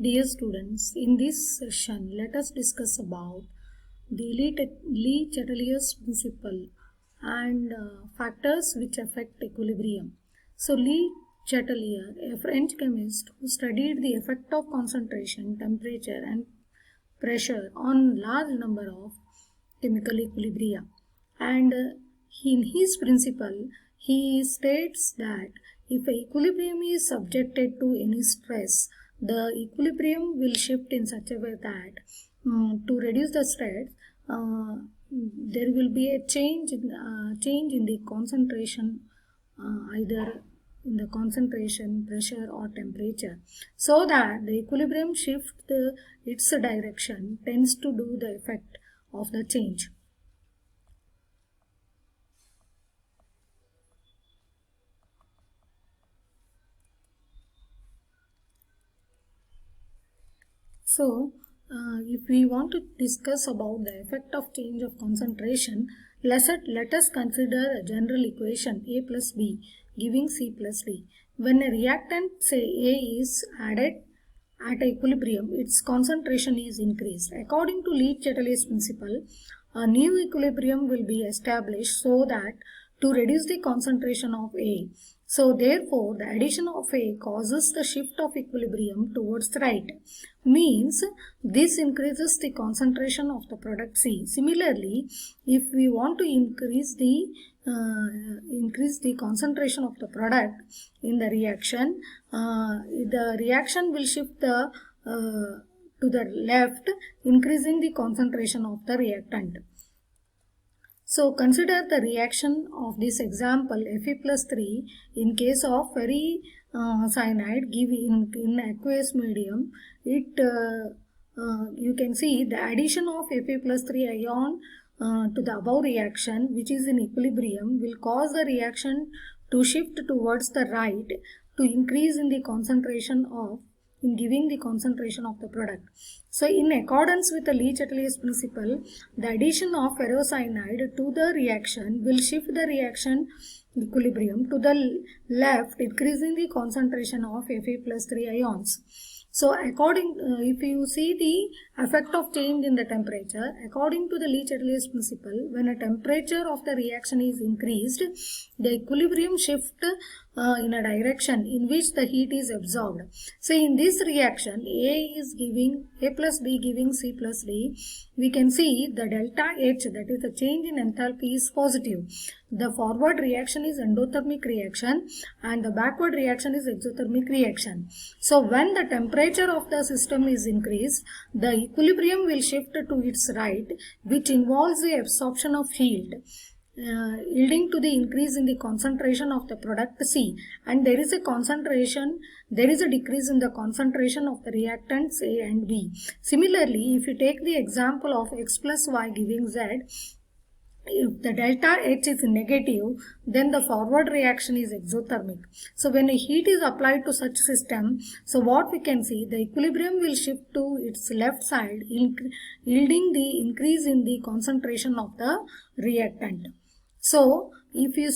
Dear students, in this session, let us discuss about the Le Chatelier's principle and factors which affect equilibrium. So, Le Chatelier, a French chemist who studied the effect of concentration, temperature, and pressure on large number of chemical equilibria, and in his principle, he states that if a equilibrium is subjected to any stress, the equilibrium will shift in such a way that to reduce the stress, there will be a change in the concentration, either in the concentration, pressure, or temperature, so that the equilibrium shift its direction tends to do the effect of the change. So, if we want to discuss about the effect of change of concentration, let us consider a general equation A plus B giving C plus D. When a reactant, say A, is added at equilibrium, its concentration is increased. According to Le Chatelier's principle, a new equilibrium will be established so that to reduce the concentration of A. So therefore, the addition of A causes the shift of equilibrium towards the right. Means this increases the concentration of the product C. Similarly, if we want to increase the concentration of the product in the reaction will shift to the left, increasing the concentration of the reactant. So consider the reaction of this example Fe plus 3 in case of ferricyanide given in aqueous medium. You can see the addition of Fe plus 3 ion to the above reaction, which is in equilibrium, will cause the reaction to shift towards the right to increase in the concentration in giving the concentration of the product. So in accordance with the Le Chatelier's principle, the addition of ferrocyanide to the reaction will shift the reaction equilibrium to the left, increasing the concentration of Fe plus 3 ions. So if you see the effect of change in the temperature, according to the Le Chatelier's principle, when a temperature of the reaction is increased, the equilibrium shift in a direction in which the heat is absorbed. So in this reaction, A plus B giving C plus D, we can see the delta H, that is the change in enthalpy, is positive. The forward reaction is endothermic reaction and the backward reaction is exothermic reaction. So when the temperature of the system is increased, the equilibrium will shift to its right, which involves the absorption of heat, yielding to the increase in the concentration of the product C, and there is a decrease in the concentration of the reactants A and B. Similarly, if you take the example of X plus Y giving Z, if the delta H is negative, then the forward reaction is exothermic. So when a heat is applied to such system, so what we can see, the equilibrium will shift to its left side, yielding the increase in the concentration of the reactant. So if you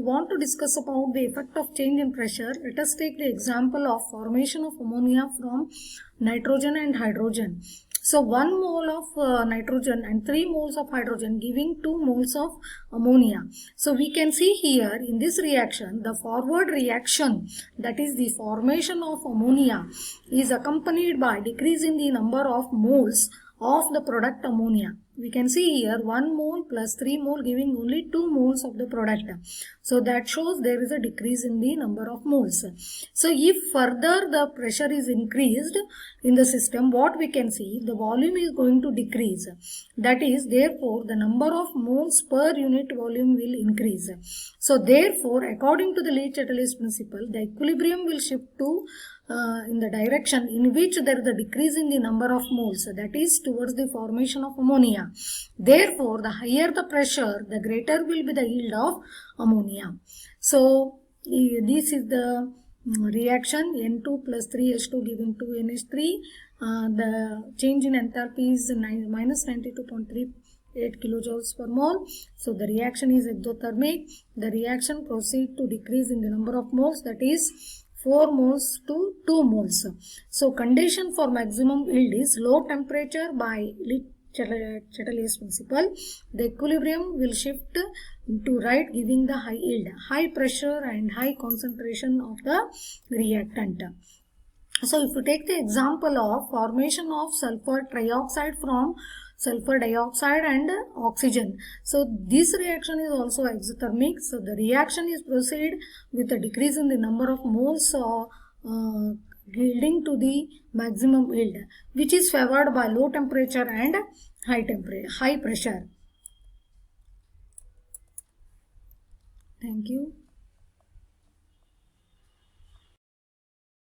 want to discuss about the effect of change in pressure, let us take the example of formation of ammonia from nitrogen and hydrogen. So 1 mole of nitrogen and 3 moles of hydrogen giving 2 moles of ammonia. So we can see here in this reaction, the forward reaction, that is the formation of ammonia, is accompanied by decrease in the number of moles of the product ammonia. We can see here 1 mole plus 3 mole giving only 2 moles of the product. So that shows there is a decrease in the number of moles. So if further the pressure is increased in the system, what we can see, the volume is going to decrease. That is, therefore, the number of moles per unit volume will increase. So therefore, according to the Le Chatelier's principle, the equilibrium will shift to in the direction in which there is a decrease in the number of moles, that is towards the formation of ammonia. Therefore, the higher the pressure, the greater will be the yield of ammonia. So this is the reaction N2 plus 3H2 giving 2NH3. The change in enthalpy is minus 92.38 kilojoules per mole. So the reaction is exothermic. The reaction proceeds to decrease in the number of moles, that is 4 moles to 2 moles. So condition for maximum yield is low temperature by Chatelier principle. The equilibrium will shift to right, giving the high yield, high pressure and high concentration of the reactant. So if you take the example of formation of sulfur trioxide from sulfur dioxide and oxygen. So this reaction is also exothermic. So the reaction is proceed with a decrease in the number of moles yielding to the maximum yield, which is favored by low temperature and high pressure. Thank you.